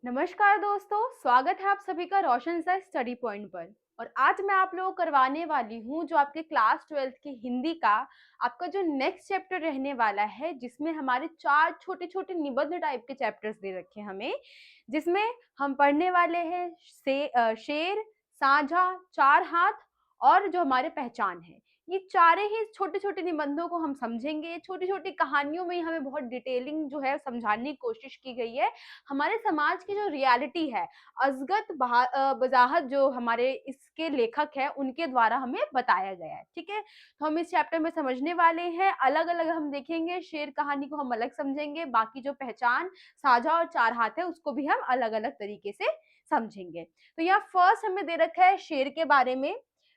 नमस्कार दोस्तों, स्वागत है आप सभी का रोशन सा स्टडी पॉइंट पर। और आज मैं आप लोगों को करवाने वाली हूँ जो आपके क्लास 12th की हिंदी का आपका जो नेक्स्ट चैप्टर रहने वाला है, जिसमें हमारे 4 छोटे-छोटे निबंध टाइप के चैप्टर्स दे रखे हैं हमें, जिसमें हम पढ़ने वाले हैं शेर, साझा, चार हाथ और जो हमारे पहचान है। ये चारे ही छोटे-छोटे निबंधों को हम समझेंगे, छोटी-छोटी कहानियों में हमें बहुत डिटेलिंग जो है समझाने की कोशिश की गई है। हमारे समाज की जो रियलिटी है, वज़ाहत जो हमारे इसके लेखक हैं, उनके द्वारा हमें बताया गया है, ठीक है? तो हम इस चैप्टर में समझने वाले हैं, अलग-अलग हम देखेंगे, शेर कहानी को हम अलग समझेंगे, बाकी जो पहचान, साझा और चार हाथ है, उसको भी हम अलग-अलग तरीके से समझेंगे। तो यहाँ फर्स्ट हमें दे रखा है शेर के बारे में,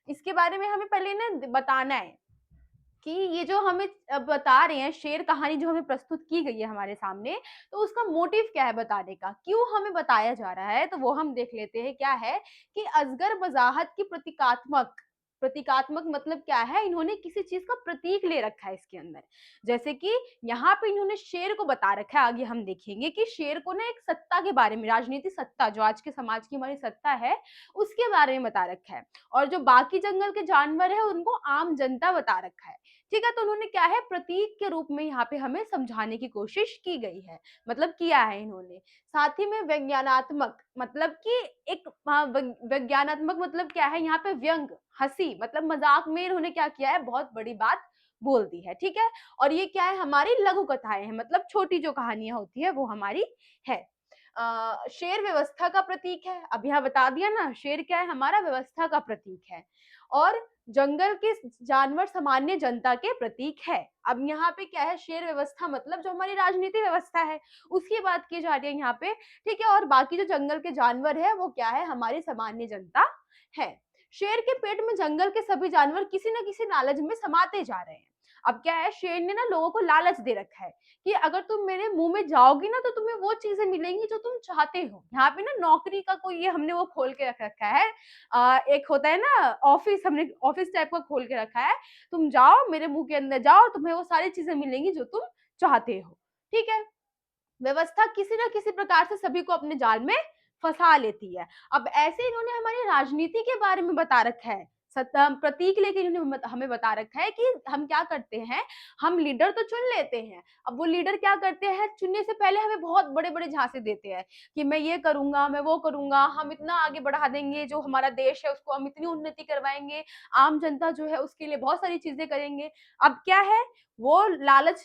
इसके बारे में हमें पहले ना बताना है कि ये जो हमें बता रहे हैं शेर कहानी जो हमें प्रस्तुत की गई है हमारे सामने, तो उसका मोटिव क्या है बताने का? क्यों हमें बताया जा रहा है? तो वो हम देख लेते हैं क्या है कि असगर बज़ाहत की प्रतीकात्मक प्रतीकात्मक मतलब क्या है? इन्होंने किसी चीज़ का प्रतीक ले रखा है इसके अंदर। जैसे कि यहाँ पे इन्होंने शेर को बता रखा है, आगे हम देखेंगे कि शेर को ना एक सत्ता के बारे में, राजनीतिक सत्ता जो आज के समाज की हमारी सत्ता है, उसके बारे में बता रखा है। और जो बाकी जंगल के जानवर हैं, उनको आम जनता बता रखा है। ठीक है, तो उन्होंने क्या है प्रतीक के रूप में यहाँ पे हमें समझाने की कोशिश की गई है, मतलब किया है इन्होंने। साथ ही में व्यंग्यानात्मक मतलब कि एक वैज्ञानात्मक मतलब क्या है यहाँ पे व्यंग, हँसी मतलब मज़ाक में इन्होंने क्या किया है बहुत बड़ी बात बोल दी है, ठीक है? और ये क्या है हमारी लघु कथाएँ हैं मतलब छोटी जो कहानियाँ होती है वो हमारी है। शेर व्यवस्था का प्रतीक है, अब यहाँ बता दिया ना शेर क्या है हमारा व्यवस्था का प्रतीक है। और जंगल के जानवर सामान्य जनता के प्रतीक है। अब यहाँ पे क्या है शेर व्यवस्था मतलब जो हमारी राजनीतिक व्यवस्था है, उसकी बात की जा रही है यहाँ पे, ठीक है? और बाकी जो जंगल के जानवर है वो क्या है हमारी सामान्य जनता है। शेर के पेट में जंगल के सभी जानवर किसी न किसी लालच में समाते जा रहे हैं। अब क्या है शेर ने ना लोगों को लालच दे रखा है कि अगर तुम मेरे मुँह में जाओगी ना तो तुम्हें वो चीज़ें मिलेंगी जो तुम चाहते हो। यहाँ पे ना नौकरी का कोई ये हमने वो खोल के रख रखा है एक होता है ना ऑफिस हमने ऑफिस टाइप का खोल के रखा है, तुम जाओ मेरे मुँह के अंदर जाओ, तुम्हें वो सारी चीज़ें मिलेंगी जो तुम चाहते हो, ठीक है? व्यवस्था किसी न किसी प्रकार से सभी को अपने जाल में फँसा लेती है। अब ऐसे इन्होंने हमारी राजनीति के बारे में बता रखा है। प्रतीक लेके इन्होंने हमें बता रखा है कि हम क्या करते हैं, हम लीडर तो चुन लेते हैं। अब वो लीडर क्या करते हैं, चुनने से पहले हमें बहुत बड़े-बड़े झांसे देते हैं कि मैं ये करूँगा, मैं वो करूँगा, हम इतना आगे बढ़ा देंगे, जो हमारा देश है उसको हम इतनी उन्नति करवाएँगे, आम जनता जो है उसके लिए बहुत सारी चीज़ें करेंगे। अब क्या है, वो लालच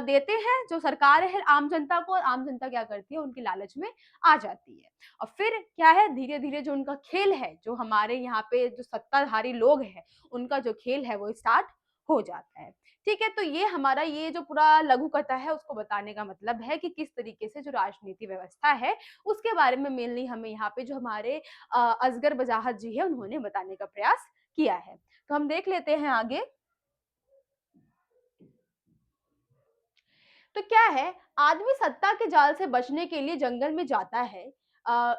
देते हैं जो सरकार है आम जनता को और आम जनता क्या करती है उनकी लालच में आ जाती है। और फिर क्या है धीरे-धीरे जो उनका खेल है, जो हमारे यहाँ पे जो सत्ताधारी लोग हैं, उनका जो खेल है वो स्टार्ट हो जाता है। ठीक है? तो ये हमारा ये जो पूरा लघु कथा है उसको बताने का मतलब है कि किस तरीके से जो राजनीति व्यवस्था है, उसके बारे में मेनली हमें यहाँ पे जो हमारे असगर वजाहत जी है उन्होंने बताने का प्रयास किया है। तो हम देख लेते हैं आगे। तो क्या है, आदमी सत्ता के जाल से बचने के लिए जंगल में जाता है अ,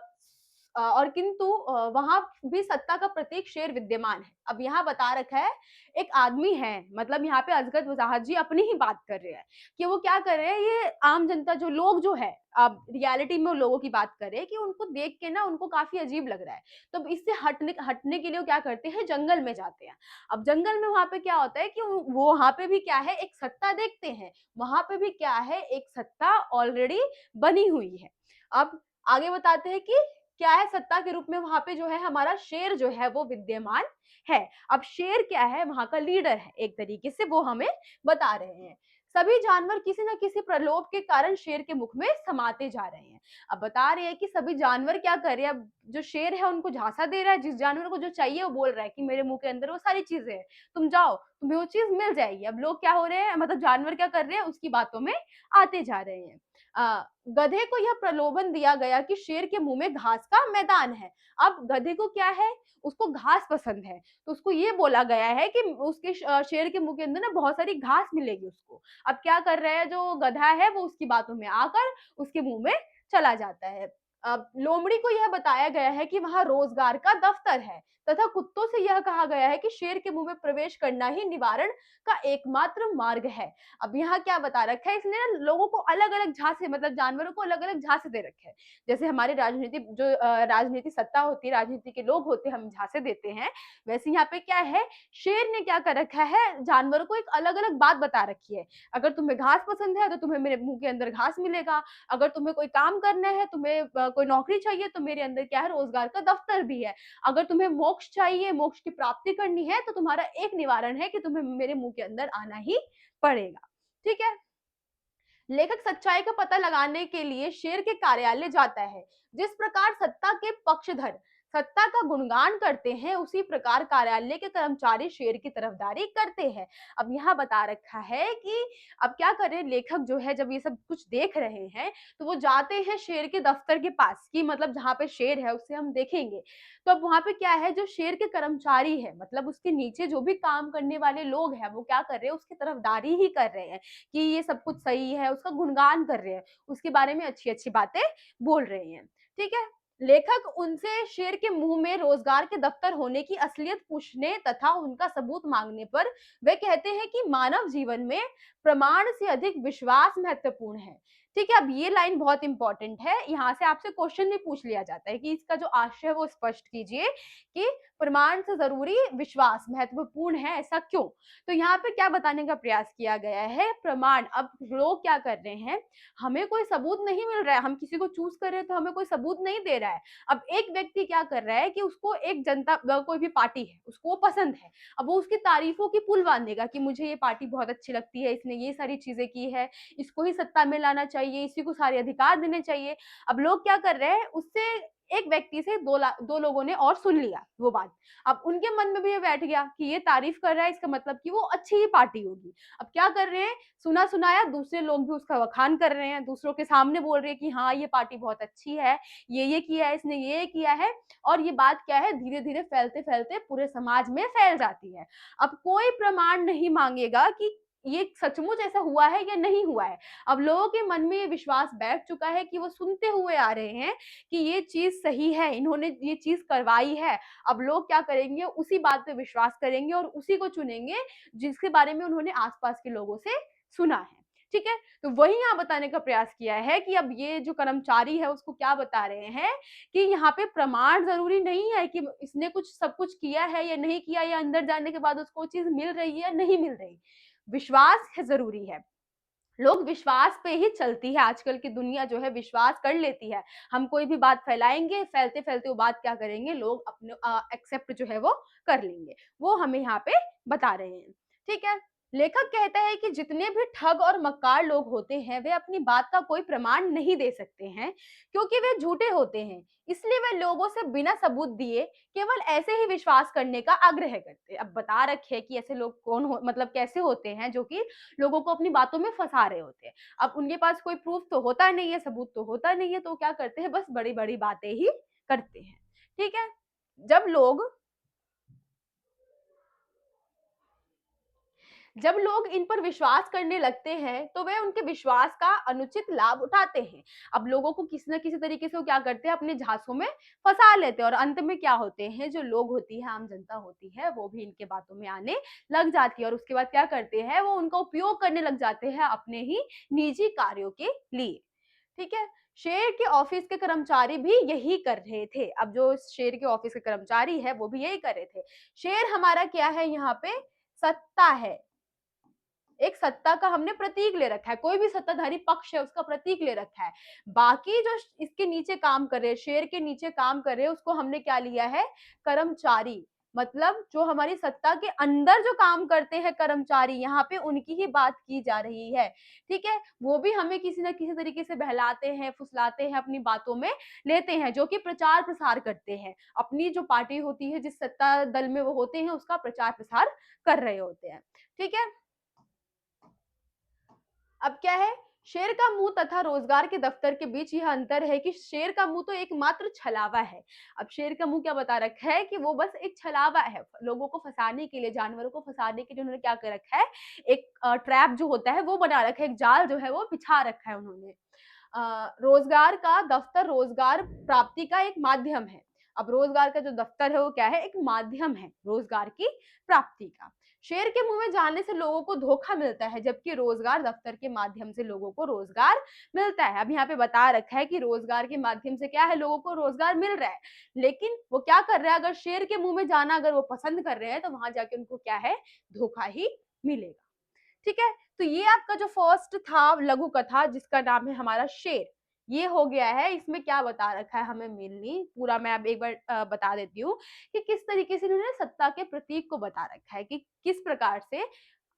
और किंतु वहाँ भी सत्ता का प्रतीक शेर विद्यमान है। अब यहाँ बता रखा है, एक आदमी है, मतलब यहाँ पे असगद वज़ाहत जी अपनी ही बात कर रहे हैं कि वो क्या कर रहे हैं, ये आम जनता जो लोग जो है, अब रियलिटी में वो लोगों की बात कर रहे हैं कि उनको देख के ना उनको काफ़ी अजीब लग रहा है। तो इससे हटने हटने के लिए वो क्या करते हैं, जंगल में जाते हैं। अब जंगल में वहाँ पे क्या होता है कि वो वहाँ पे भी क्या है, एक सत्ता देखते हैं। वहाँ पे भी क्या है, एक सत्ता ऑलरेडी बनी हुई है। अब आगे बताते हैं कि क्या है सत्ता के रूप में वहाँ पे जो है हमारा शेर जो है वो विद्यमान है। अब शेर क्या है, वहाँ का लीडर है, एक तरीके से वो हमें बता रहे हैं। सभी जानवर किसी न किसी प्रलोभ के कारण शेर के मुख में समाते जा रहे हैं। अब बता रहे हैं कि सभी जानवर क्या कर रहे हैं, अब जो शेर है उनको झांसा दे रहा है, जिस जानवर को जो चाहिए वो बोल रहा है कि मेरे मुँह के अंदर वो सारी चीज़ें हैं, तुम जाओ, तुम्हें वो चीज़ मिल जाएगी। अब लोग क्या हो रहे हैं, मतलब जानवर क्या कर रहे हैं, उसकी बातों में आते जा रहे हैं। गधे को यह प्रलोभन दिया गया कि शेर के मुँह में घास का मैदान है। अब गधे को क्या है, उसको घास पसंद है, तो उसको ये बोला गया है कि उसके शेर के मुँह के अंदर ना बहुत सारी घास मिलेगी उसको। अब क्या कर रहा है जो गधा है, वो उसकी बातों में आकर उसके मुँह में चला जाता है। लोमड़ी को यह बताया गया है कि वहां रोजगार का दफ्तर है तथा कुत्तों से यह कहा गया है कि शेर के मुंह में प्रवेश करना ही निवारण का एकमात्र मार्ग है। अब यहाँ क्या बता रखा है इसने ना, लोगों को अलग अलग झांसे, मतलब जानवरों को अलग अलग झांसे दे रखे हैं। जैसे हमारे राजनीति जो राजनीति सत्ता होती है, राजनीति के लोग होते हैं, हम झांसे देते हैं, वैसे यहाँ पे क्या है, शेर ने क्या कर रखा है, जानवरों को एक अलग अलग बात बता रखी है। अगर तुम्हें घास पसंद है तो तुम्हें मेरे मुंह के अंदर घास मिलेगा, अगर तुम्हें कोई काम करना है, तुम्हें कोई नौकरी चाहिए, तो मेरे अंदर क्या है, रोजगार का दफ्तर भी है। अगर तुम्हें मोक्ष चाहिए, मोक्ष की प्राप्ति करनी है, तो तुम्हारा एक निवारण है कि तुम्हें मेरे मुंह के अंदर आना ही पड़ेगा। ठीक है। लेखक सच्चाई का पता लगाने के लिए शेर के कार्यालय जाता है। जिस प्रकार सत्ता के पक्षधर सत्ता का गुणगान करते हैं, उसी प्रकार कार्यालय के कर्मचारी शेर की तरफदारी करते हैं। अब यहाँ बता रखा है कि अब क्या करें, लेखक जो है जब ये सब कुछ देख रहे हैं, तो वो जाते हैं शेर के दफ्तर के पास, कि मतलब जहाँ पे शेर है उससे हम देखेंगे। तो अब वहां पे क्या है, जो शेर के कर्मचारी है, मतलब उसके नीचे जो भी काम करने वाले लोग हैं, वो क्या कर रहे हैं, उसकी तरफदारी ही कर रहे हैं कि ये सब कुछ सही है, उसका गुणगान कर रहे हैं, उसके बारे में अच्छी-अच्छी बातें बोल रहे हैं। ठीक है? लेखक उनसे शेर के मुंह में रोजगार के दफ्तर होने की असलियत पूछने तथा उनका सबूत मांगने पर वे कहते हैं कि मानव जीवन में प्रमाण से अधिक विश्वास महत्वपूर्ण है। ठीक है, अब ये लाइन बहुत इंपॉर्टेंट है, यहाँ से आपसे क्वेश्चन भी पूछ लिया जाता है कि इसका जो आशय है वो स्पष्ट कीजिए कि प्रमाण से जरूरी विश्वास महत्वपूर्ण है, ऐसा क्यों? तो यहाँ पे क्या बताने का प्रयास किया गया है, प्रमाण। अब लोग क्या कर रहे हैं, हमें कोई सबूत नहीं मिल रहा है, हम किसी को चूज कर रहे हैं तो हमें कोई सबूत नहीं दे रहा है। अब एक व्यक्ति क्या कर रहा है कि उसको एक जनता कोई भी पार्टी है उसको वो पसंद है, अब वो उसकी तारीफों की पुल बांधेगा कि मुझे ये पार्टी बहुत अच्छी लगती है, इसने ये सारी चीजें की है, इसको ही सत्ता में लाना चाहिए, इसी को सारे अधिकार देने चाहिए। अब लोग क्या कर रहे हैं, उससे एक व्यक्ति से दो लोगों ने और सुन लिया वो बात, अब उनके मन में भी ये बैठ गया कि ये तारीफ कर रहा है, इसका मतलब कि वो अच्छी ही पार्टी होगी। अब क्या कर रहे हैं, सुना सुनाया दूसरे लोग भी उसका बखान कर रहे हैं, दूसरों के सामने बोल रहे हैं कि हाँ ये पार्टी बहुत अच्छी है, ये किया है इसने, ये किया है। और ये बात क्या है, धीरे धीरे फैलते फैलते पूरे समाज में फैल जाती है। अब कोई प्रमाण नहीं मांगेगा कि ये सचमुच ऐसा हुआ है या नहीं हुआ है। अब लोगों के मन में ये विश्वास बैठ चुका है कि वो सुनते हुए आ रहे हैं कि ये चीज सही है, इन्होंने ये चीज करवाई है। अब लोग क्या करेंगे, उसी बात पे विश्वास करेंगे और उसी को चुनेंगे जिसके बारे में उन्होंने आसपास के लोगों से सुना है। ठीक है, तो वही यहाँ बताने का प्रयास किया है कि अब ये जो कर्मचारी है उसको क्या बता रहे हैं कि यहाँ पे प्रमाण जरूरी नहीं है कि इसने कुछ सब कुछ किया है या नहीं किया, या अंदर जाने के बाद उसको चीज मिल रही है या नहीं मिल रही, विश्वास है जरूरी है। लोग विश्वास पे ही चलती है, आजकल की दुनिया जो है विश्वास कर लेती है। हम कोई भी बात फैलाएंगे, फैलते फैलते वो बात क्या करेंगे, लोग अपने एक्सेप्ट जो है वो कर लेंगे। वो हमें यहाँ पे बता रहे हैं। ठीक है, लेखक कहता है कि जितने भी ठग और मक्कार लोग होते हैं, वे अपनी बात का कोई प्रमाण नहीं दे सकते हैं, क्योंकि वे झूठे होते हैं। इसलिए वे लोगों से बिना सबूत दिए केवल ऐसे ही विश्वास करने का आग्रह करते हैं। अब बता रखे कि ऐसे लोग कौन हो, मतलब कैसे होते हैं जो कि लोगों को अपनी बातों में फंसा रहे होते हैं। अब उनके पास कोई प्रूफ तो होता नहीं है, सबूत तो होता नहीं है, तो क्या करते हैं, बस बड़ी-बड़ी बातें ही करते हैं। ठीक है? जब लोग इन पर विश्वास करने लगते हैं, तो वे उनके विश्वास का अनुचित लाभ उठाते हैं। अब लोगों को किसी न किसी तरीके से वो क्या करते हैं, अपने झांसों में फंसा लेते हैं और अंत में क्या होते हैं, जो लोग होती है, आम जनता होती है, वो भी इनके बातों में आने लग जाती है और उसके बाद क्या करते हैं, वो उनका उपयोग करने लग जाते हैं अपने ही निजी कार्यों के लिए। ठीक है? शेर के ऑफिस के कर्मचारी भी यही कर रहे थे। अब जो शेर के ऑफिस के कर्मचारी है, वो भी यही कर रहे थे। शेर हमारा क्या है, यहाँ पे सत्ता है। एक सत्ता का हमने प्रतीक ले रखा है, कोई भी सत्ताधारी पक्ष है उसका प्रतीक ले रखा है। बाकी जो इसके नीचे काम कर रहे हैं, शेर के नीचे काम कर रहे हैं, उसको हमने क्या लिया है, कर्मचारी। मतलब जो हमारी सत्ता के अंदर जो काम करते हैं कर्मचारी, यहाँ पे उनकी ही बात की जा रही है। ठीक है, वो भी हमें किसी ना किसी तरीके से बहलाते हैं, फुसलाते हैं, अपनी बातों में लेते हैं, जो कि प्रचार प्रसार करते हैं, अपनी जो पार्टी होती है, जिस सत्ता दल में वो होते हैं, उसका प्रचार प्रसार कर रहे होते हैं। ठीक है, अब क्या है, शेर का मुंह तथा रोजगार के दफ्तर के बीच यह अंतर है कि शेर का मुंह तो एकमात्र छलावा है। अब शेर का मुंह क्या बता रखा है कि वो बस एक छलावा है, लोगों को फंसाने के लिए, जानवरों को फंसाने के लिए उन्होंने क्या कर रखा है, एक ट्रैप जो होता है वो बना रखा है, एक जाल जो है वो बिछा रखा है उन्होंने। रोजगार का दफ्तर रोजगार प्राप्ति का एक माध्यम है। अब रोजगार का जो दफ्तर है वो क्या है, एक माध्यम है रोजगार की प्राप्ति का। शेर के मुंह में जाने से लोगों को धोखा मिलता है, जबकि रोजगार दफ्तर के माध्यम से लोगों को रोजगार मिलता है। अब यहाँ पे बता रखा है कि रोजगार के माध्यम से क्या है, लोगों को रोजगार मिल रहा है, लेकिन वो क्या कर रहे हैं, अगर शेर के मुंह में जाना अगर वो पसंद कर रहे हैं तो वहां जाके उनको क्या है, धोखा ही मिलेगा। ठीक है, तो ये आपका जो फर्स्ट था लघु कथा जिसका नाम है हमारा शेर, ये हो गया है। इसमें क्या बता रखा है हमें मेनली पूरा मैं अब एक बार बता देती हूँ कि किस तरीके से इन्होंने सत्ता के प्रतीक को बता रखा है कि किस प्रकार से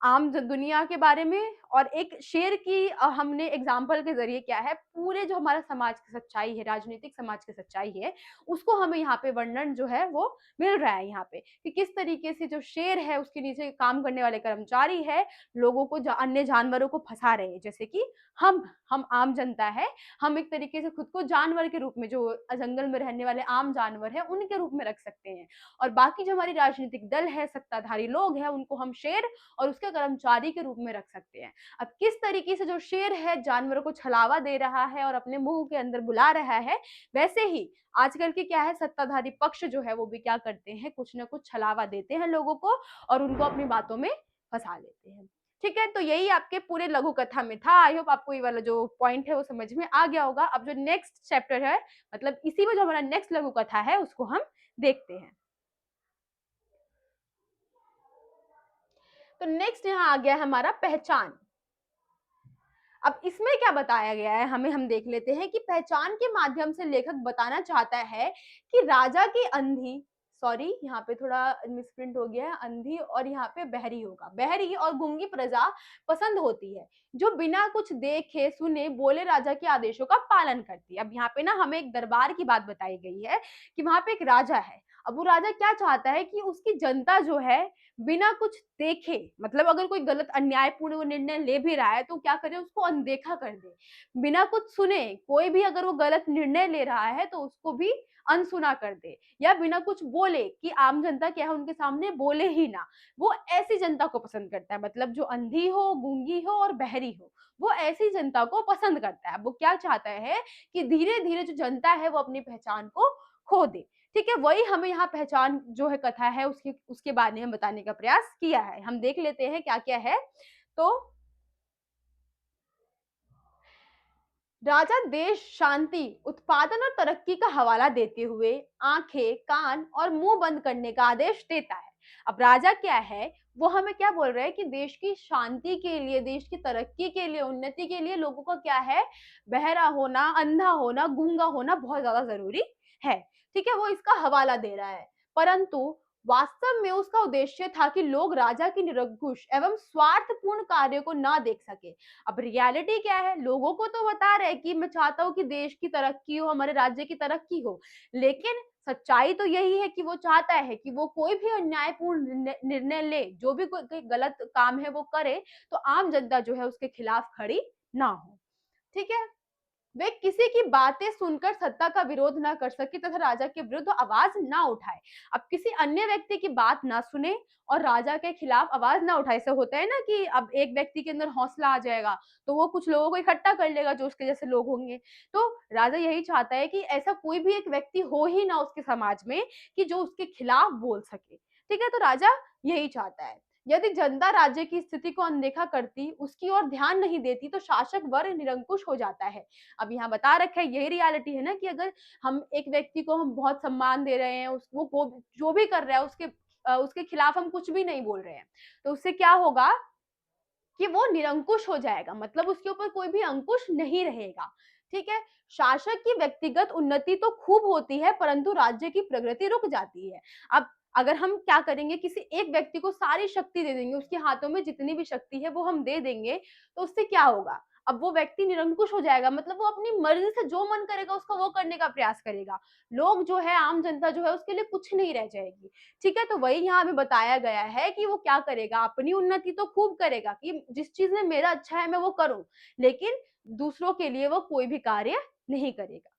आम दुनिया के बारे में, और एक शेर की हमने एग्जाम्पल के जरिए क्या है, पूरे जो हमारा समाज की सच्चाई है, राजनीतिक समाज की सच्चाई है, उसको हमें यहाँ पे वर्णन जो है वो मिल रहा है यहाँ पे कि किस तरीके से जो शेर है उसके नीचे काम करने वाले कर्मचारी है लोगों को अन्य जानवरों को फंसा रहे हैं। जैसे कि हम आम जनता है, हम एक तरीके से खुद को जानवर के रूप में, जो जंगल में रहने वाले आम जानवर है उनके रूप में रख सकते हैं, और बाकी जो हमारी राजनीतिक दल है, सत्ताधारी लोग हैं, उनको हम शेर और उसके कर्मचारी के रूप में रख सकते हैं। अब किस तरीके से जो शेर है जानवरों को छलावा दे रहा है और अपने मुंह के अंदर बुला रहा है, वैसे ही आजकल के क्या है, सत्ताधारी पक्ष जो है वो भी क्या करते हैं, कुछ ना कुछ छलावा देते हैं लोगों को और उनको अपनी बातों में फंसा लेते हैं। ठीक है, तो यही आपके पूरे लघु कथा में था। आई होप आपको ये वाला जो पॉइंट है वो समझ में आ गया होगा। अब जो नेक्स्ट चैप्टर है, मतलब इसी में जो हमारा नेक्स्ट लघु कथा है उसको हम देखते हैं। तो नेक्स्ट यहाँ आ गया है हमारा पहचान। अब इसमें क्या बताया गया है हमें, हम देख लेते हैं कि पहचान के माध्यम से लेखक बताना चाहता है कि राजा की अंधी, सॉरी यहाँ पे थोड़ा मिसप्रिंट हो गया है, अंधी और यहाँ पे बहरी होगा, बहरी और गूंगी प्रजा पसंद होती है जो बिना कुछ देखे सुने बोले राजा के आदेशों का पालन करती है। अब यहाँ पे ना हमें एक दरबार की बात बताई गई है कि वहां पे एक राजा है। अब वो राजा क्या चाहता है कि उसकी जनता जो है बिना कुछ देखे, मतलब अगर कोई गलत अन्यायपूर्ण वो निर्णय ले भी रहा है तो क्या करे, उसको अनदेखा कर दे, बिना कुछ सुने कोई भी अगर वो गलत निर्णय ले रहा है तो उसको भी अनसुना कर दे, या बिना कुछ बोले कि आम जनता क्या है उनके सामने बोले ही ना, वो ऐसी जनता को पसंद करता है। मतलब जो अंधी हो, गूंगी हो और बहरी हो, वो ऐसी जनता को पसंद करता है। वो क्या चाहता है कि धीरे धीरे जो जनता है वो अपनी पहचान को खो दे। ठीक है, वही हमें यहाँ पहचान जो है कथा है उसके उसके बारे में बताने का प्रयास किया है। हम देख लेते हैं क्या क्या है। तो राजा देश शांति, उत्पादन और तरक्की का हवाला देते हुए आंखें, कान और मुंह बंद करने का आदेश देता है। अब राजा क्या है, वो हमें क्या बोल रहे हैं कि देश की शांति के लिए, देश की तरक्की के लिए, उन्नति के लिए लोगों का क्या है, बहरा होना, अंधा होना, गूंगा होना बहुत ज्यादा जरूरी है। ठीक है, वो इसका हवाला दे रहा है, परंतु वास्तव में उसका उद्देश्य था कि लोग राजा की निरंकुश एवं स्वार्थपूर्ण कार्य को ना देख सके। अब रियलिटी क्या है, लोगों को तो बता रहे कि मैं चाहता हूँ कि देश की तरक्की हो, हमारे राज्य की तरक्की हो, लेकिन सच्चाई तो यही है कि वो चाहता है कि वो कोई भी अन्यायपूर्ण निर्णय ले, जो भी कोई गलत काम है वो करे, तो आम जनता जो है उसके खिलाफ खड़ी ना हो। ठीक है, वे किसी की बातें सुनकर सत्ता का विरोध ना कर सके तथा राजा के विरुद्ध आवाज ना उठाए। अब किसी अन्य व्यक्ति की बात ना सुने और राजा के खिलाफ आवाज ना उठाए। ऐसा होता है ना कि अब एक व्यक्ति के अंदर हौसला आ जाएगा तो वो कुछ लोगों को इकट्ठा कर लेगा जो उसके जैसे लोग होंगे। तो राजा यही चाहता है कि ऐसा कोई भी एक व्यक्ति हो ही ना उसके समाज में कि जो उसके खिलाफ बोल सके। ठीक है, तो राजा यही चाहता है। यदि जनता राज्य की स्थिति को अनदेखा करती, उसकी ओर ध्यान नहीं देती, तो शासक वर्ग निरंकुश हो जाता है। अब यहाँ बता रखा है, यही रियलिटी है ना कि अगर हम एक व्यक्ति को हम बहुत सम्मान दे रहे हैं, उसको वो जो भी कर रहा है उसके खिलाफ हम कुछ भी नहीं बोल रहे हैं, तो उससे क्या होगा कि वो निरंकुश हो जाएगा, मतलब उसके ऊपर कोई भी अंकुश नहीं रहेगा। ठीक है, शासक की व्यक्तिगत उन्नति तो खूब होती है परंतु राज्य की प्रगति रुक जाती है। अब अगर हम क्या करेंगे, किसी एक व्यक्ति को सारी शक्ति दे देंगे, उसके हाथों में जितनी भी शक्ति है वो हम दे देंगे, तो उससे क्या होगा, अब वो व्यक्ति निरंकुश हो जाएगा, मतलब वो अपनी मर्जी से जो मन करेगा उसका वो करने का प्रयास करेगा। लोग जो है, आम जनता जो है उसके लिए कुछ नहीं रह जाएगी। ठीक है, तो वही यहाँ हमें बताया गया है कि वो क्या करेगा, अपनी उन्नति तो खूब करेगा कि जिस चीज में मेरा अच्छा है मैं वो करूं, लेकिन दूसरों के लिए वो कोई भी कार्य नहीं करेगा।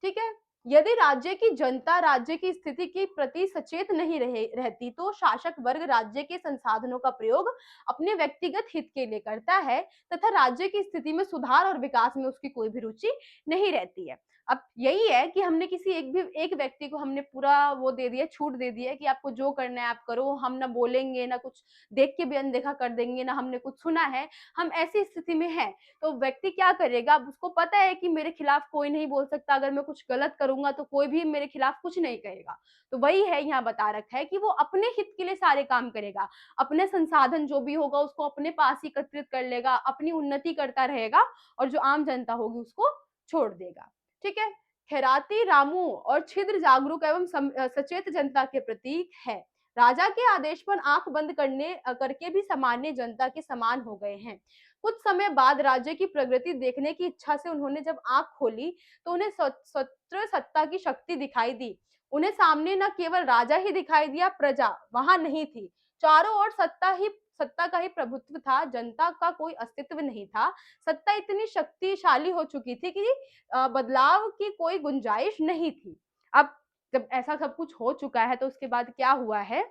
ठीक है, यदि राज्य की जनता राज्य की स्थिति के प्रति सचेत नहीं रहती तो शासक वर्ग राज्य के संसाधनों का प्रयोग अपने व्यक्तिगत हित के लिए करता है तथा राज्य की स्थिति में सुधार और विकास में उसकी कोई भी रुचि नहीं रहती है। अब यही है कि हमने किसी एक व्यक्ति को हमने पूरा वो दे दिया, छूट दे दी है कि आपको जो करना है आप करो, हम ना बोलेंगे, ना कुछ देख के भी अनदेखा कर देंगे, ना हमने कुछ सुना है, हम ऐसी स्थिति में हैं। तो व्यक्ति क्या करेगा, अब उसको पता है कि मेरे खिलाफ कोई नहीं बोल सकता, अगर मैं कुछ गलत करूंगा तो कोई भी मेरे खिलाफ कुछ नहीं कहेगा। तो वही है, यहाँ बता रखा है कि वो अपने हित के लिए सारे काम करेगा, अपने संसाधन जो भी होगा उसको अपने पास ही एकत्रित कर लेगा, अपनी उन्नति करता रहेगा और जो आम जनता होगी उसको छोड़ देगा। ठीक है। खैराती रामू और छिद्र जागरूक एवं सचेत जनता के प्रतीक है। राजा के आदेश पर आंख बंद करके भी सामान्य जनता के समान हो गए हैं। कुछ समय बाद राज्य की प्रगति देखने की इच्छा से उन्होंने जब आंख खोली तो उन्हें स्वतंत्र सत्ता की शक्ति दिखाई दी। उन्हें सामने न केवल राजा ही दिखाई दिया, प्रजा वहां नहीं थी। चारों ओर सत्ता का ही प्रभुत्व था, जनता का कोई अस्तित्व नहीं था। सत्ता इतनी शक्तिशाली हो चुकी थी कि बदलाव की कोई गुंजाइश नहीं थी। अब जब ऐसा सब कुछ हो चुका है तो उसके बाद क्या हुआ है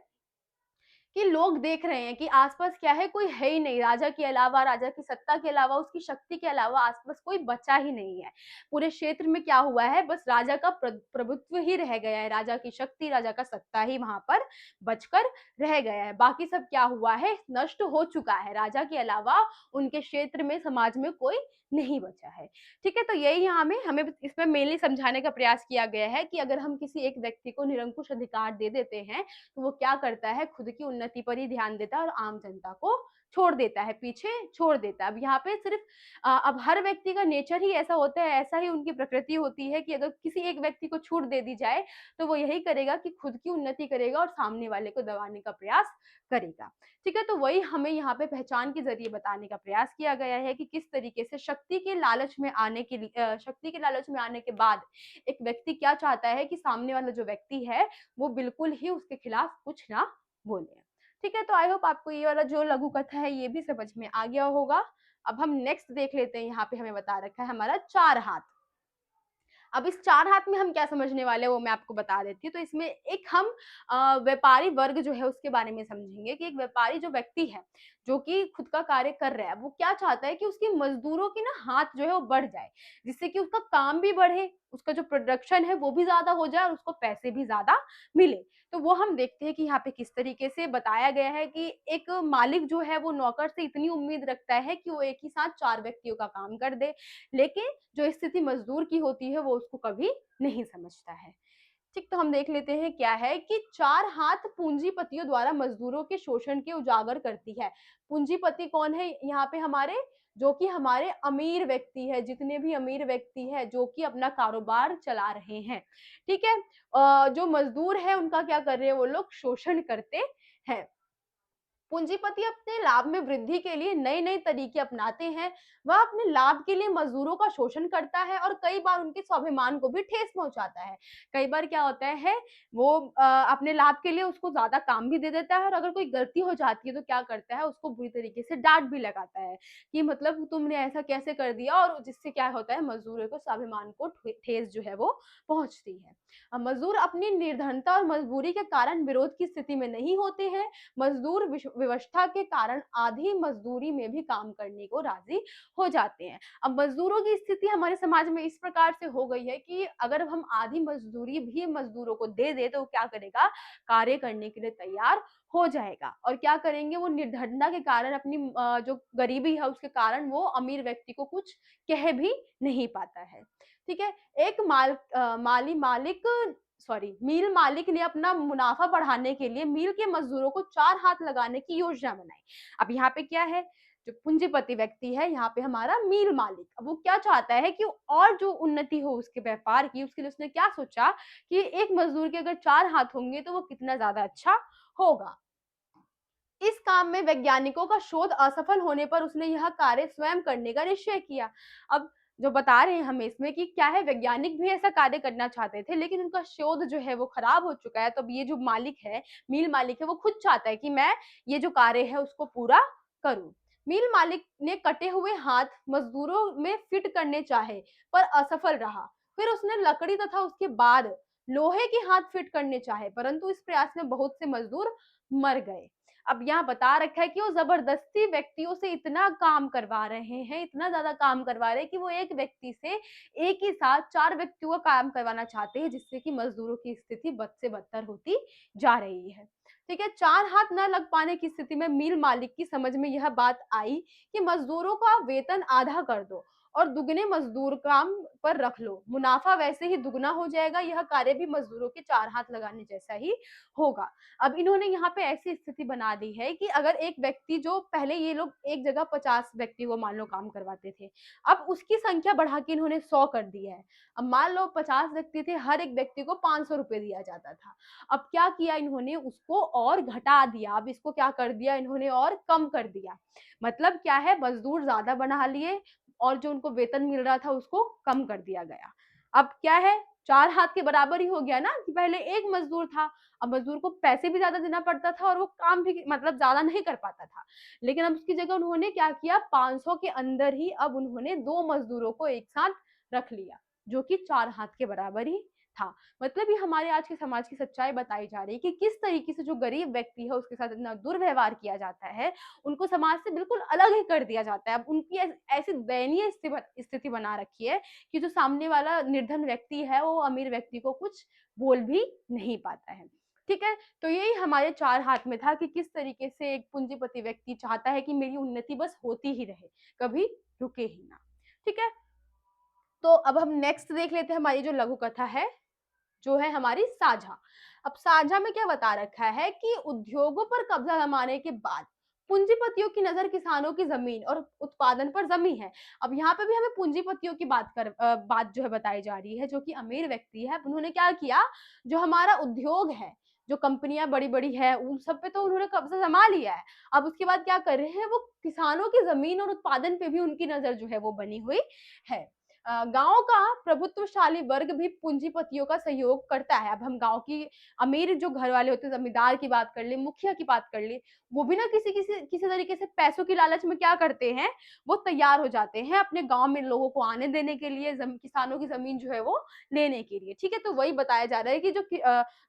कि लोग देख रहे हैं कि आसपास क्या है, कोई है ही नहीं, राजा के अलावा, राजा की सत्ता के अलावा, उसकी शक्ति के अलावा आसपास कोई बचा ही नहीं है। पूरे क्षेत्र में क्या हुआ है, बस राजा का प्रभुत्व ही रह गया है, राजा की शक्ति, राजा का सत्ता ही वहां पर बचकर रह गया है। बाकी सब क्या हुआ है, नष्ट हो चुका है। राजा के अलावा उनके क्षेत्र में, समाज में कोई नहीं बचा है। ठीक है। तो यही यहाँ में हमें इसमें मेनली समझाने का प्रयास किया गया है कि अगर हम किसी एक व्यक्ति को निरंकुश अधिकार दे देते हैं तो वो क्या करता है, खुद की उन्नति पर ही ध्यान देता है और आम जनता को छोड़ देता है, पीछे छोड़ देता है। अब यहाँ पे सिर्फ अब हर व्यक्ति का नेचर ही ऐसा होता है, ऐसा ही उनकी प्रकृति होती है कि अगर किसी एक व्यक्ति को छूट दे दी जाए तो वो यही करेगा कि खुद की उन्नति करेगा और सामने वाले को दबाने का प्रयास करेगा। ठीक है। तो वही हमें यहाँ पे पहचान के जरिए बताने का प्रयास किया गया है कि किस तरीके से शक्ति के लालच में आने के बाद एक व्यक्ति क्या चाहता है कि सामने वाला जो व्यक्ति है वो बिल्कुल ही उसके खिलाफ कुछ ना बोले। ठीक है। तो आई होप आपको ये वाला जो लघु कथा है ये भी समझ में आ गया होगा। अब हम नेक्स्ट देख लेते हैं, यहाँ पे हमें बता रखा है हमारा चार हाथ। अब इस चार हाथ में हम क्या समझने वाले हैं वो मैं आपको बता देती हूँ। तो इसमें एक हम व्यापारी वर्ग जो है उसके बारे में समझेंगे कि एक व्यापारी जो व्यक्ति है जो कि खुद का कार्य कर रहा है वो क्या चाहता है कि उसकी मजदूरों की ना हाथ जो है वो बढ़ जाए, जिससे कि उसका काम भी बढ़े, उसका जो प्रोडक्शन है वो भी ज्यादा हो जाए और उसको पैसे भी ज्यादा मिले। तो वो हम देखते हैं कि यहाँ पे किस तरीके से बताया गया है कि एक मालिक जो है वो नौकर से इतनी उम्मीद रखता है कि वो एक ही साथ चार व्यक्तियों का काम कर दे, लेकिन जो स्थिति मजदूर की होती है वो उसको कभी नहीं समझता है। ठीक। तो हम देख लेते हैं क्या है कि चार हाथ पूंजीपतियों द्वारा मजदूरों के शोषण के उजागर करती है। पूंजीपति कौन है यहाँ पे, हमारे जो कि हमारे अमीर व्यक्ति है, जितने भी अमीर व्यक्ति है जो कि अपना कारोबार चला रहे हैं। ठीक है। जो मजदूर है उनका क्या कर रहे हैं, वो लोग शोषण करते हैं। पूंजीपति अपने लाभ में वृद्धि के लिए नए नए तरीके अपनाते हैं। वह अपने लाभ के लिए मजदूरों का शोषण करता है और कई बार उनके स्वाभिमान को भी ठेस पहुंचाता है। कई बार क्या होता है, वो अपने लाभ के लिए उसको ज्यादा काम भी दे देता है और अगर कोई गलती हो जाती है तो क्या करता है, उसको बुरी तरीके से डांट भी लगाता है कि मतलब तुमने ऐसा कैसे कर दिया, और जिससे क्या होता है मजदूरों को स्वाभिमान को ठेस जो है वो पहुंचती है। मजदूर अपनी निर्धनता और मजबूरी के कारण विरोध की स्थिति में नहीं होते हैं। मजदूर व्यवस्था के कारण आधी मजदूरी में भी काम करने को राजी हो जाते हैं। अब मजदूरों की स्थिति हमारे समाज में इस प्रकार से हो गई है कि अगर हम आधी मजदूरी भी मजदूरों को दे दे तो क्या करेगा, कार्य करने के लिए तैयार हो जाएगा। और क्या करेंगे, वो निर्धनता के कारण, अपनी जो गरीबी है उसके कारण वो अमीर व्यक्ति को कुछ कह भी नहीं पाता है। ठीक है। एक मील मालिक ने अपना मुनाफा बढ़ाने के लिए मील के मजदूरों को चार हाथ लगाने की योजना बनाई। अब यहाँ पे क्या है, जो पूंजीपति व्यक्ति है, यहाँ पे हमारा मील मालिक, अब वो क्या चाहता है कि और जो उन्नति हो उसके व्यापार की, उसके लिए उसने क्या सोचा कि एक मजदूर के अगर चार हाथ होंगे तो वो कितना ज्यादा अच्छा होगा। इस काम में वैज्ञानिकों का शोध असफल होने पर उसने यह कार्य स्वयं करने का निश्चय किया। अब जो बता रहे हैं हमें इसमें कि क्या है, वैज्ञानिक भी ऐसा कार्य करना चाहते थे लेकिन उनका शोध जो है वो खराब हो चुका है। तो अब ये जो मालिक है, मील मालिक है, वो खुद चाहता है कि मैं ये जो कार्य है उसको पूरा करूं। मील मालिक ने कटे हुए हाथ मजदूरों में फिट करने चाहे पर असफल रहा। फिर उसने लकड़ी तथा उसके बाद लोहे के हाथ फिट करने चाहे, परंतु इस प्रयास में बहुत से मजदूर मर गए। अब यहाँ बता रखा है कि वो जबरदस्ती व्यक्तियों से इतना काम करवा रहे हैं, इतना ज्यादा काम करवा रहे हैं कि वो एक व्यक्ति से एक ही साथ 4 व्यक्तियों का काम करवाना चाहते हैं, जिससे कि मजदूरों की स्थिति बद से बदतर होती जा रही है। ठीक है, 4 हाथ न लग पाने की स्थिति में मिल मालिक की समझ में यह बात आई कि मजदूरों का वेतन आधा कर दो और दुगने मजदूर काम पर रख लो, मुनाफा वैसे ही दुगना हो जाएगा, यह कार्य भी मजदूरों के 4 हाथ लगाने जैसा ही होगा। अब इन्होंने यहाँ पे ऐसी स्थिति बना दी है कि अगर एक व्यक्ति, जो पहले ये लोग एक जगह 50 व्यक्ति को मान लो काम करवाते थे, अब उसकी संख्या बढ़ा के इन्होंने 100 कर दी है। अब मान लो 50 व्यक्ति थे, हर एक व्यक्ति को 500 रुपए दिया जाता था। अब क्या किया इन्होंने, उसको और घटा दिया। अब इसको क्या कर दिया इन्होंने, और कम कर दिया। मतलब क्या है, मजदूर ज्यादा बना लिए और जो उनको वेतन मिल रहा था उसको कम कर दिया गया। अब क्या है, 4 हाथ के बराबर ही हो गया ना, कि पहले एक मजदूर था, अब मजदूर को पैसे भी ज्यादा देना पड़ता था और वो काम भी मतलब ज्यादा नहीं कर पाता था। लेकिन अब उसकी जगह उन्होंने क्या किया, 500 के अंदर ही अब उन्होंने 2 मजदूरों को एक साथ रख लिया, जो कि 4 हाथ के बराबर ही था। मतलब ये हमारे आज के समाज की सच्चाई बताई जा रही है कि किस तरीके से जो गरीब व्यक्ति है उसके साथ इतना दुर्व्यवहार किया जाता है, उनको समाज से बिल्कुल अलग ही कर दिया जाता है। अब उनकी ऐसी दयनीय स्थिति बना रखी है कि जो सामने वाला निर्धन व्यक्ति है वो अमीर व्यक्ति को कुछ बोल भी नहीं पाता है। ठीक है, तो यही हमारे 4 हाथ में था कि किस तरीके से एक पूंजीपति व्यक्ति चाहता है कि मेरी उन्नति बस होती ही रहे, कभी रुके ही ना। ठीक है, तो अब हम नेक्स्ट देख लेते हैं हमारी जो लघु कथा है, जो है हमारी साझा। अब साझा में क्या बता रखा है कि उद्योगों पर कब्जा जमाने के बाद पूंजीपतियों की नजर किसानों की जमीन और उत्पादन पर जमी है। अब यहाँ पे भी हमें पूंजीपतियों की बात जो है बताई जा रही है, जो कि अमीर व्यक्ति है। उन्होंने क्या किया, जो हमारा उद्योग है, जो कंपनियां बड़ी बड़ी है, उन सब पे तो उन्होंने कब्जा जमा लिया है। अब उसके बाद क्या कर रहे हैं, वो किसानों की जमीन और उत्पादन पे भी उनकी नजर जो है वो बनी हुई है। गांव का प्रभुत्वशाली वर्ग भी पूंजीपतियों का सहयोग करता है। अब हम गांव की अमीर जो घर वाले होते हैं, जमींदार की बात कर ले, मुखिया की बात कर ले, वो भी ना किसी तरीके से पैसों की लालच में क्या करते हैं, वो तैयार हो जाते हैं अपने गांव में लोगों को आने देने के लिए, किसानों की जमीन जो है वो लेने के लिए। ठीक है, तो वही बताया जा रहा है कि जो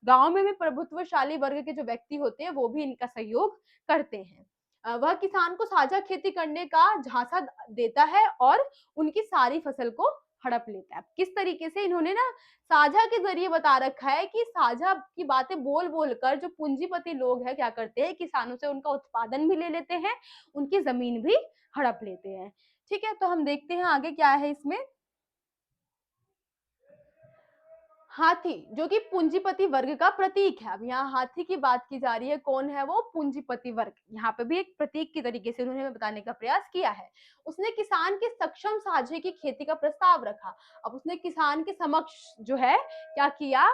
गांव में भी प्रभुत्वशाली वर्ग के जो व्यक्ति होते हैं वो भी इनका सहयोग करते हैं। वह किसान को साझा खेती करने का झांसा देता है और उनकी सारी फसल को हड़प लेता है। किस तरीके से इन्होंने ना साझा के जरिए बता रखा है कि साझा की बातें बोल बोल कर जो पूंजीपति लोग हैं क्या करते हैं, किसानों से उनका उत्पादन भी ले लेते हैं, उनकी जमीन भी हड़प लेते हैं। ठीक है, तो हम देखते हैं आगे क्या है इसमें। हाथी, जो कि पूंजीपति वर्ग का प्रतीक है। अब यहाँ हाथी की बात की जा रही है, कौन है वो, पूंजीपति वर्ग। यहाँ पे भी एक प्रतीक की तरीके से उन्होंने बताने का प्रयास किया है। उसने किसान के सक्षम साझे की खेती का प्रस्ताव रखा। अब उसने किसान के समक्ष जो है क्या किया,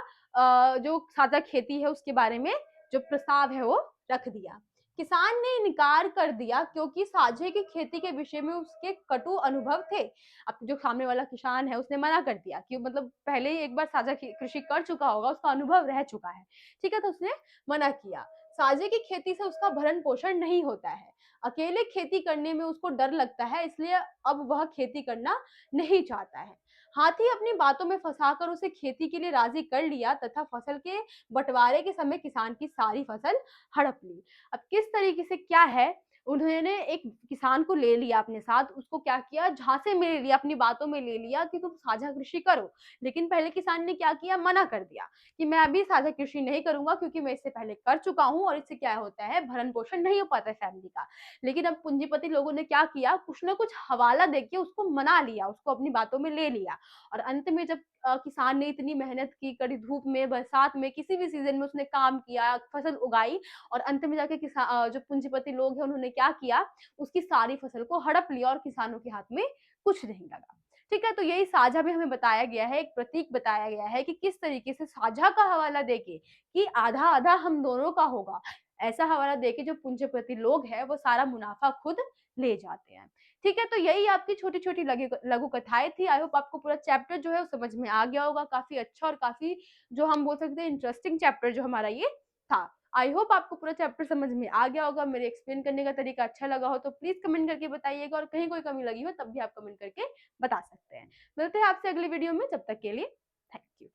जो साझा खेती है उसके बारे में जो प्रस्ताव है वो रख दिया। किसान ने इनकार कर दिया क्योंकि साझे की खेती के विषय में उसके कटु अनुभव थे। अब जो सामने वाला किसान है उसने मना कर दिया कि मतलब पहले ही एक बार साझा कृषि कर चुका होगा, उसका अनुभव रह चुका है। ठीक है, तो उसने मना किया। साझे की खेती से उसका भरण पोषण नहीं होता है, अकेले खेती करने में उसको डर लगता है, इसलिए अब वह खेती करना नहीं चाहता है। हाथी अपनी बातों में फंसाकर उसे खेती के लिए राजी कर लिया तथा फसल के बंटवारे के समय किसान की सारी फसल हड़प ली। अब किस तरीके से क्या है, उन्होंने एक किसान को ले लिया अपने साथ, उसको क्या किया, झांसे में ले लिया, अपनी बातों में ले लिया कि तुम साझा कृषि करो। लेकिन पहले किसान ने क्या किया, मना कर दिया कि मैं अभी साझा कृषि नहीं करूंगा क्योंकि मैं इससे पहले कर चुका हूं और इससे क्या होता है, भरण पोषण नहीं हो पाता है फैमिली का। लेकिन अब पूंजीपति लोगों ने क्या किया, कुछ ना कुछ हवाला देके उसको मना लिया, उसको अपनी बातों में ले लिया। और अंत में जब किसान ने इतनी मेहनत की, कड़ी धूप में, बरसात में, किसी भी सीजन में उसने काम किया, फसल उगाई, और अंत में जाके जो पूंजीपति लोग हैं उन्होंने क्या किया, उसकी सारी फसल को हड़प लिया और किसानों के हाथ में कुछ नहीं लगा। ठीक है, तो यही साझा भी हमें बताया गया है, एक प्रतीक बताया गया है कि किस तरीके से साझा का हवाला देके कि आधा आधा हम दोनों का होगा, ऐसा हवाला देके जो पूंजीपति लोग हैं वो सारा मुनाफा खुद ले जाते हैं। ठीक है, तो यही आपकी छोटी छोटी लघु कथाएं थी। आई होप आपको पूरा चैप्टर जो है वो समझ में आ गया होगा। काफी अच्छा और काफी जो हम बोल सकते हैं इंटरेस्टिंग चैप्टर जो हमारा ये था। आई होप आपको पूरा चैप्टर समझ में आ गया होगा। मेरे एक्सप्लेन करने का तरीका अच्छा लगा हो तो प्लीज कमेंट करके बताइएगा, और कहीं कोई कमी लगी हो तब भी आप कमेंट करके बता सकते हैं। मिलते हैं आपसे अगली वीडियो में, जब तक के लिए थैंक यू।